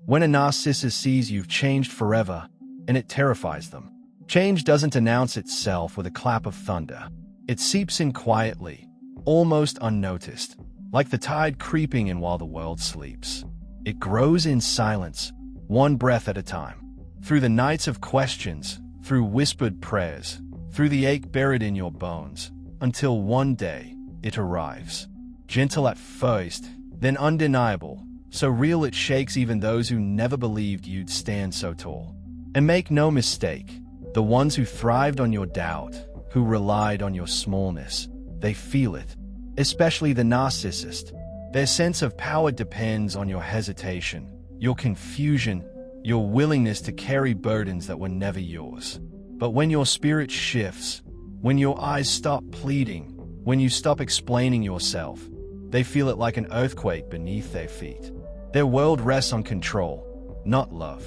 When a narcissist sees you've changed forever, and it terrifies them. Change doesn't announce itself with a clap of thunder. It seeps in quietly, almost unnoticed, like the tide creeping in while the world sleeps. It grows in silence, one breath at a time. Through the nights of questions, through whispered prayers, through the ache buried in your bones, until one day it arrives. Gentle at first, then undeniable, so real it shakes even those who never believed you'd stand so tall. And make no mistake, the ones who thrived on your doubt, who relied on your smallness, they feel it. Especially the narcissist. Their sense of power depends on your hesitation, your confusion, your willingness to carry burdens that were never yours. But when your spirit shifts, when your eyes stop pleading, when you stop explaining yourself, they feel it like an earthquake beneath their feet. Their world rests on control, not love.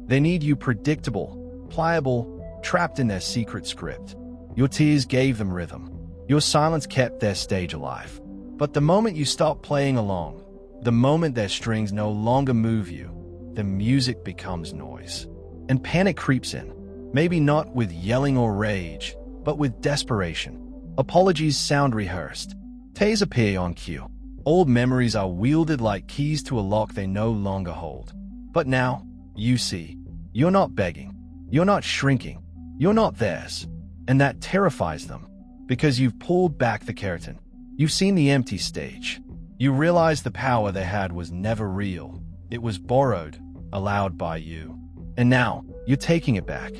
They need you predictable, pliable, trapped in their secret script. Your tears gave them rhythm. Your silence kept their stage alive. But the moment you stop playing along, the moment their strings no longer move you, the music becomes noise. And panic creeps in. Maybe not with yelling or rage, but with desperation. Apologies sound rehearsed. Tears appear on cue. Old memories are wielded like keys to a lock they no longer hold. But now, you see, you're not begging. You're not shrinking. You're not theirs. And that terrifies them. Because you've pulled back the curtain. You've seen the empty stage. You realize the power they had was never real. It was borrowed, allowed by you. And now, you're taking it back.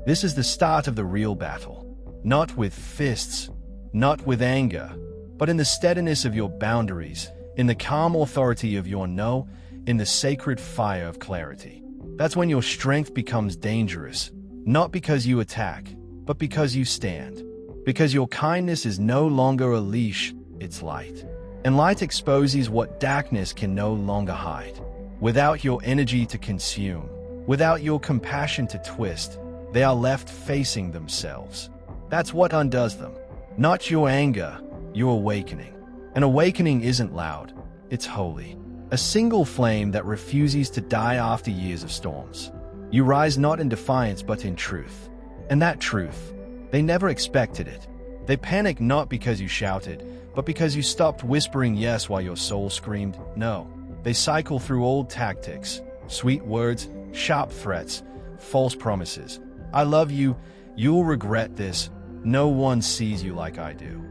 This is the start of the real battle. Not with fists, not with anger, but in the steadiness of your boundaries, in the calm authority of your no, in the sacred fire of clarity. That's when your strength becomes dangerous, not because you attack, but because you stand. Because your kindness is no longer a leash, it's light. And light exposes what darkness can no longer hide. Without your energy to consume, without your compassion to twist, they are left facing themselves. That's what undoes them. Not your anger, your awakening. An awakening isn't loud, it's holy. A single flame that refuses to die after years of storms. You rise not in defiance but in truth. And that truth, they never expected it. They panic not because you shouted, but because you stopped whispering yes while your soul screamed no. They cycle through old tactics, sweet words, sharp threats, false promises. I love you, you'll regret this, no one sees you like I do.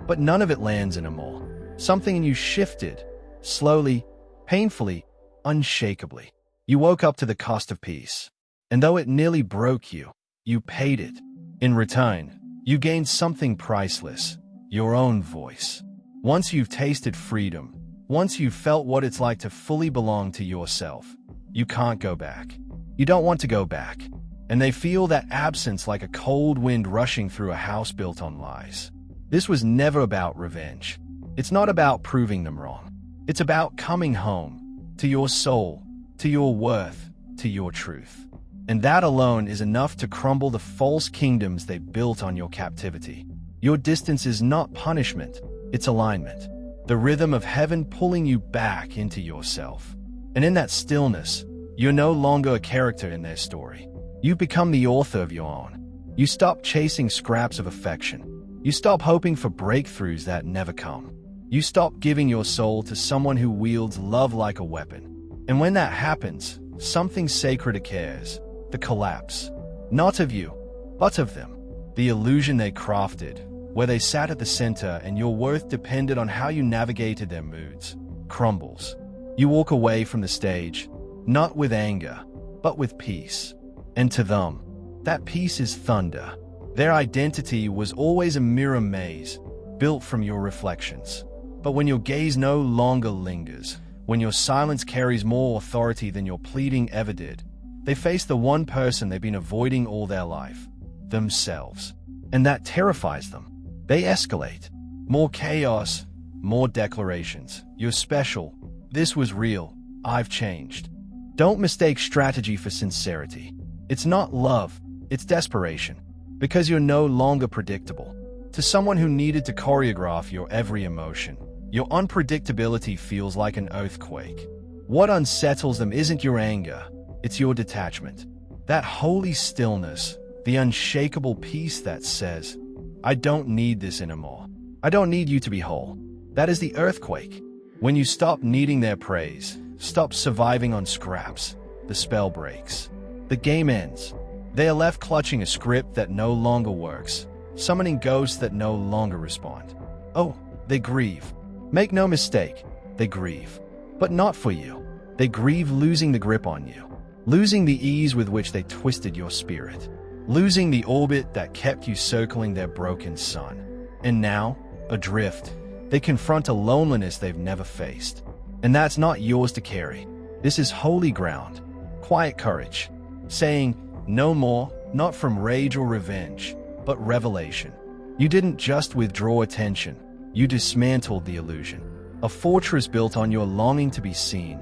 But none of it lands anymore. Something in you shifted, slowly, painfully, unshakably. You woke up to the cost of peace. And though it nearly broke you, you paid it. In return, you gained something priceless, your own voice. Once you've tasted freedom, once you've felt what it's like to fully belong to yourself, you can't go back. You don't want to go back. And they feel that absence like a cold wind rushing through a house built on lies. This was never about revenge. It's not about proving them wrong. It's about coming home, to your soul, to your worth, to your truth. And that alone is enough to crumble the false kingdoms they built on your captivity. Your distance is not punishment, it's alignment. The rhythm of heaven pulling you back into yourself. And in that stillness, you're no longer a character in their story. You become the author of your own. You stop chasing scraps of affection. You stop hoping for breakthroughs that never come. You stop giving your soul to someone who wields love like a weapon. And when that happens, something sacred occurs. The collapse. Not of you, but of them. The illusion they crafted, where they sat at the center and your worth depended on how you navigated their moods, crumbles. You walk away from the stage, not with anger, but with peace. And to them, that peace is thunder. Their identity was always a mirror maze, built from your reflections. But when your gaze no longer lingers, when your silence carries more authority than your pleading ever did, they face the one person they've been avoiding all their life, themselves. And that terrifies them. They escalate. More chaos, more declarations. You're special. This was real. I've changed. Don't mistake strategy for sincerity. It's not love, it's desperation. Because you're no longer predictable. To someone who needed to choreograph your every emotion, your unpredictability feels like an earthquake. What unsettles them isn't your anger, it's your detachment. That holy stillness, the unshakable peace that says, I don't need this anymore. I don't need you to be whole. That is the earthquake. When you stop needing their praise, stop surviving on scraps, the spell breaks. The game ends. They are left clutching a script that no longer works, summoning ghosts that no longer respond. Oh, they grieve. Make no mistake, they grieve. But not for you. They grieve losing the grip on you, losing the ease with which they twisted your spirit, losing the orbit that kept you circling their broken sun. And now, adrift, they confront a loneliness they've never faced. And that's not yours to carry. This is holy ground, quiet courage, saying, no more, not from rage or revenge, but revelation. You didn't just withdraw attention, you dismantled the illusion. A fortress built on your longing to be seen,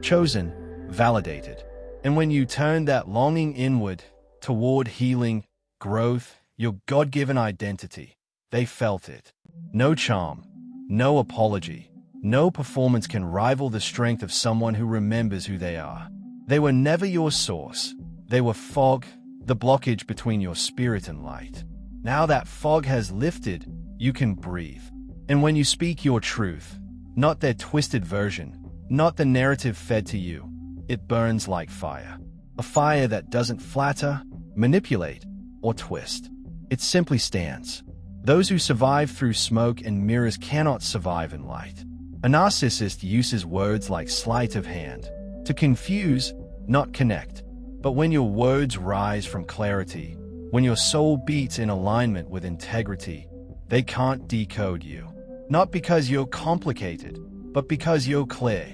chosen, validated. And when you turned that longing inward, toward healing, growth, your God-given identity, they felt it. No charm, no apology, no performance can rival the strength of someone who remembers who they are. They were never your source. They were fog, the blockage between your spirit and light. Now that fog has lifted, you can breathe. And when you speak your truth, not their twisted version, not the narrative fed to you, it burns like fire. A fire that doesn't flatter, manipulate, or twist. It simply stands. Those who survive through smoke and mirrors cannot survive in light. A narcissist uses words like sleight of hand to confuse, not connect. But when your words rise from clarity, when your soul beats in alignment with integrity, they can't decode you. Not because you're complicated, but because you're clear.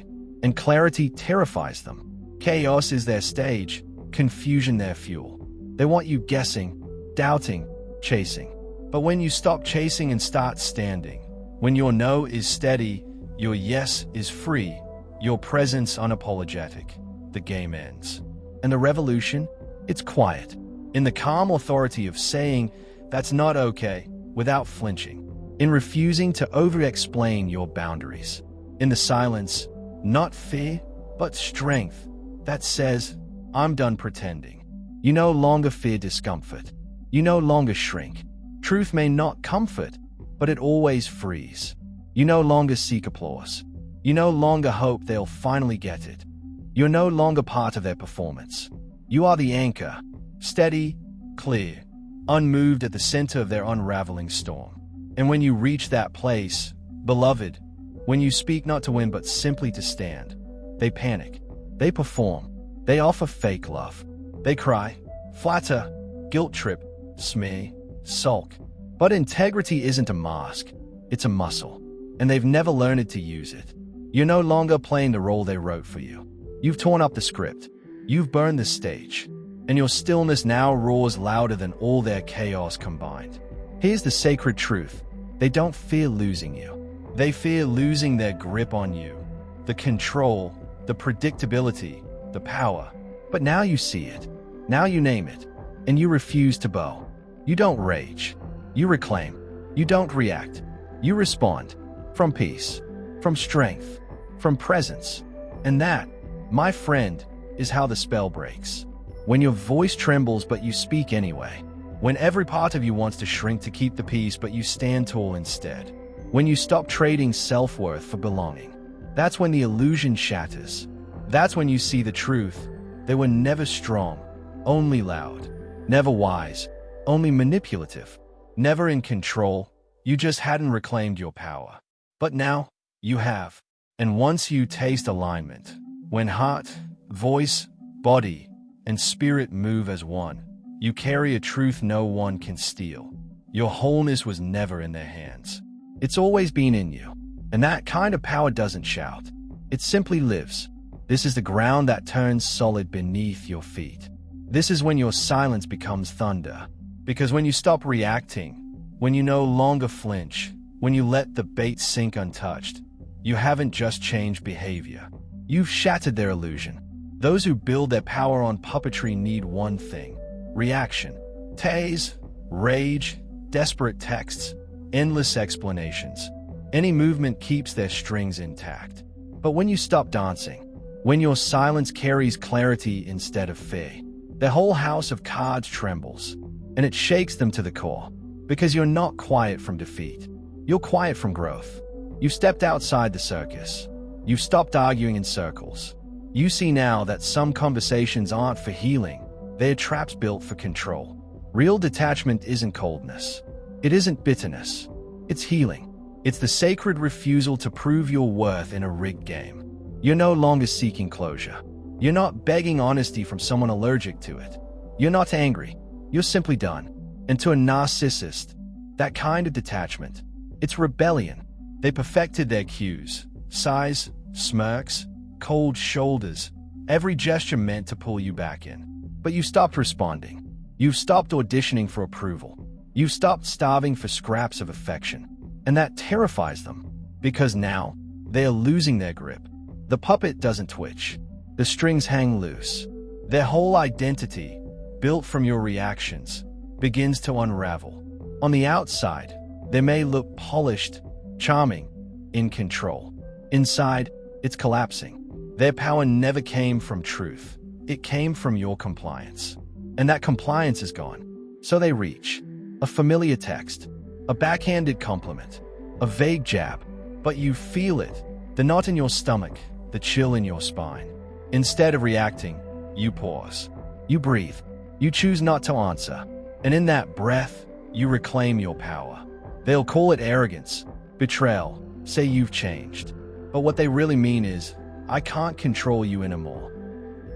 And clarity terrifies them. Chaos is their stage, confusion their fuel. They want you guessing, doubting, chasing. But when you stop chasing and start standing, when your no is steady, your yes is free, your presence unapologetic, the game ends. And the revolution? It's quiet. In the calm authority of saying, that's not okay, without flinching. In refusing to over-explain your boundaries. In the silence, not fear, but strength that says, I'm done pretending. You no longer fear discomfort. You no longer shrink. Truth may not comfort, but it always frees. You no longer seek applause. You no longer hope they'll finally get it. You're no longer part of their performance. You are the anchor, steady, clear, unmoved at the center of their unraveling storm. And when you reach that place, beloved, when you speak not to win but simply to stand, they panic, they perform, they offer fake love, they cry, flatter, guilt trip, smear, sulk. But integrity isn't a mask, it's a muscle, and they've never learned to use it. You're no longer playing the role they wrote for you. You've torn up the script, you've burned the stage, and your stillness now roars louder than all their chaos combined. Here's the sacred truth. They don't fear losing you. They fear losing their grip on you. The control, the predictability, the power. But now you see it. Now you name it. And you refuse to bow. You don't rage. You reclaim. You don't react. You respond. From peace. From strength. From presence. And that, my friend, is how the spell breaks. When your voice trembles but you speak anyway. When every part of you wants to shrink to keep the peace but you stand tall instead. When you stop trading self-worth for belonging. That's when the illusion shatters. That's when you see the truth. They were never strong, only loud. Never wise, only manipulative. Never in control. You just hadn't reclaimed your power. But now, you have. And once you taste alignment, when heart, voice, body, and spirit move as one, you carry a truth no one can steal. Your wholeness was never in their hands. It's always been in you. And that kind of power doesn't shout. It simply lives. This is the ground that turns solid beneath your feet. This is when your silence becomes thunder. Because when you stop reacting, when you no longer flinch, when you let the bait sink untouched, you haven't just changed behavior. You've shattered their illusion. Those who build their power on puppetry need one thing: reaction. Tase, rage, desperate texts, endless explanations. Any movement keeps their strings intact. But when you stop dancing, When your silence carries clarity instead of fear, their whole house of cards trembles, and it shakes them to the core. Because you're not quiet from defeat. You're quiet from growth. You've stepped outside the circus. You've stopped arguing in circles. You see now that some conversations aren't for healing. They're traps built for control. Real detachment isn't coldness. It isn't bitterness. It's healing. It's the sacred refusal to prove your worth in a rigged game. You're no longer seeking closure. You're not begging honesty from someone allergic to it. You're not angry. You're simply done. And to a narcissist, that kind of detachment, it's rebellion. They perfected their cues. Sighs, smirks, cold shoulders, every gesture meant to pull you back in. But you stopped responding. You've stopped auditioning for approval. You've stopped starving for scraps of affection. And that terrifies them, because now they are losing their grip. The puppet doesn't twitch. The strings hang loose. Their whole identity, built from your reactions, begins to unravel. On the outside, they may look polished, charming, in control. Inside, it's collapsing. Their power never came from truth. It came from your compliance. And that compliance is gone. So they reach. A familiar text, a backhanded compliment, a vague jab. But you feel it. The knot in your stomach, the chill in your spine. Instead of reacting, you pause. You breathe. You choose not to answer. And in that breath, you reclaim your power. They'll call it arrogance, betrayal, say you've changed. But what they really mean is, I can't control you anymore.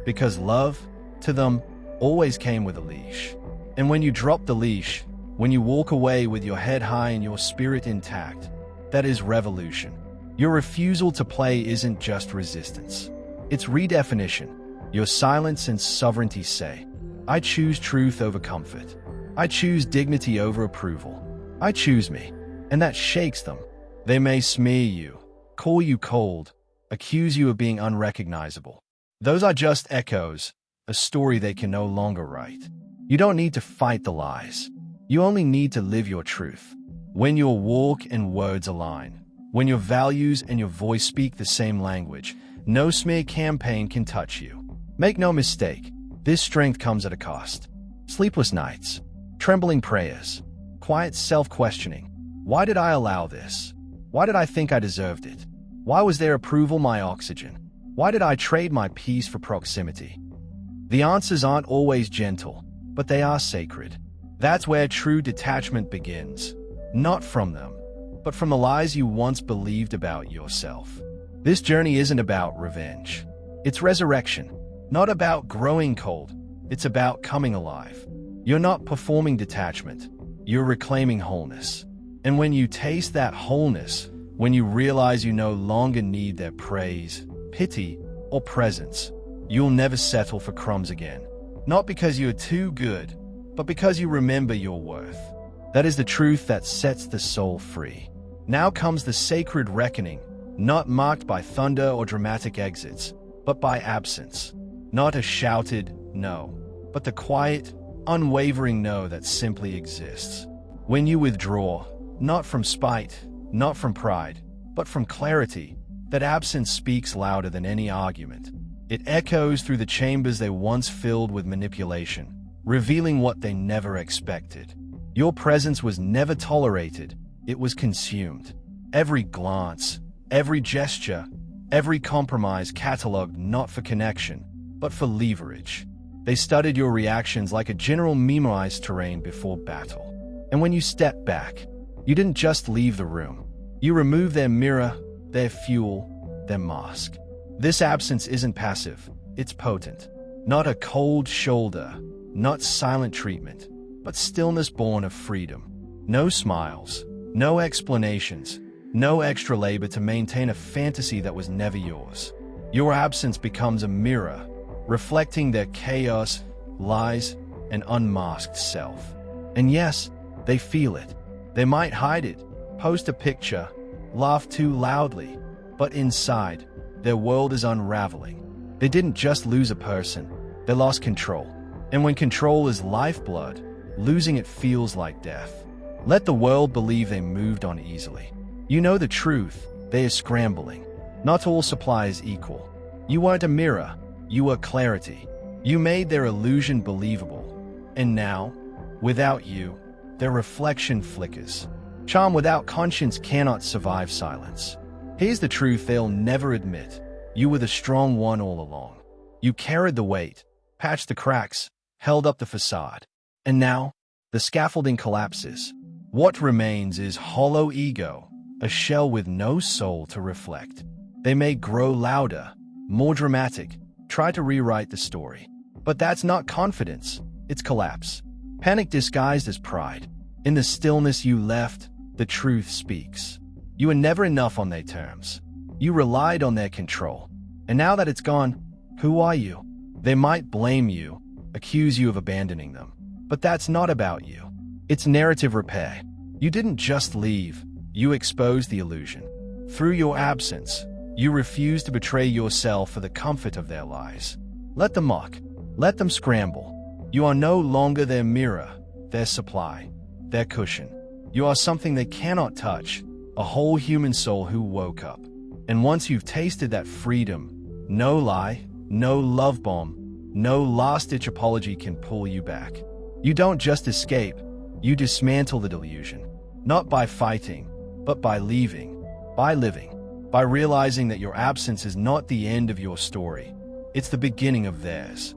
Because love, to them, always came with a leash. And when you drop the leash, when you walk away with your head high and your spirit intact, that is revolution. Your refusal to play isn't just resistance. It's redefinition. Your silence and sovereignty say, I choose truth over comfort. I choose dignity over approval. I choose me. And that shakes them. They may smear you, call you cold, accuse you of being unrecognizable. Those are just echoes, a story they can no longer write. You don't need to fight the lies. You only need to live your truth. When your walk and words align, when your values and your voice speak the same language, no smear campaign can touch you. Make no mistake, this strength comes at a cost. Sleepless nights, trembling prayers, quiet self-questioning. Why did I allow this? Why did I think I deserved it? Why was their approval my oxygen? Why did I trade my peace for proximity? The answers aren't always gentle, but they are sacred. That's where true detachment begins. Not from them, but from the lies you once believed about yourself. This journey isn't about revenge. It's resurrection. Not about growing cold. It's about coming alive. You're not performing detachment. You're reclaiming wholeness. And when you taste that wholeness, when you realize you no longer need their praise, pity, or presence, you'll never settle for crumbs again. Not because you're too good, but because you remember your worth. That is the truth that sets the soul free. Now comes the sacred reckoning, not marked by thunder or dramatic exits, but by absence. Not a shouted no, but the quiet, unwavering no that simply exists. When you withdraw, not from spite, not from pride, but from clarity, that absence speaks louder than any argument. It echoes through the chambers they once filled with manipulation, revealing what they never expected. Your presence was never tolerated, it was consumed. Every glance, every gesture, every compromise catalogued not for connection, but for leverage. They studied your reactions like a general memorized terrain before battle. And when you stepped back, you didn't just leave the room. You removed their mirror, their fuel, their mask. This absence isn't passive, it's potent. Not a cold shoulder, not silent treatment, but stillness born of freedom. No smiles, no explanations, no extra labor to maintain a fantasy that was never yours. Your absence becomes a mirror, reflecting their chaos, lies, and unmasked self. And yes, they feel it. They might hide it, post a picture, laugh too loudly, but inside, their world is unraveling. They didn't just lose a person, they lost control. And when control is lifeblood, losing it feels like death. Let the world believe they moved on easily. You know the truth, they are scrambling. Not all supply is equal. You weren't a mirror, you were clarity. You made their illusion believable. And now, without you, their reflection flickers. Charm without conscience cannot survive silence. Here's the truth they'll never admit. You were the strong one all along. You carried the weight, patched the cracks, held up the facade. And now, the scaffolding collapses. What remains is hollow ego, a shell with no soul to reflect. They may grow louder, more dramatic, try to rewrite the story. But that's not confidence, it's collapse. Panic disguised as pride. In the stillness you left, the truth speaks. You were never enough on their terms. You relied on their control. And now that it's gone, who are you? They might blame you, accuse you of abandoning them. But that's not about you. It's narrative repair. You didn't just leave, you exposed the illusion. Through your absence, you refused to betray yourself for the comfort of their lies. Let them mock. Let them scramble. You are no longer their mirror, their supply, their cushion. You are something they cannot touch, a whole human soul who woke up. And once you've tasted that freedom, no lie, no love bomb, no last-ditch apology can pull you back. You don't just escape, you dismantle the delusion. Not by fighting, but by leaving, by living, by realizing that your absence is not the end of your story. It's the beginning of theirs.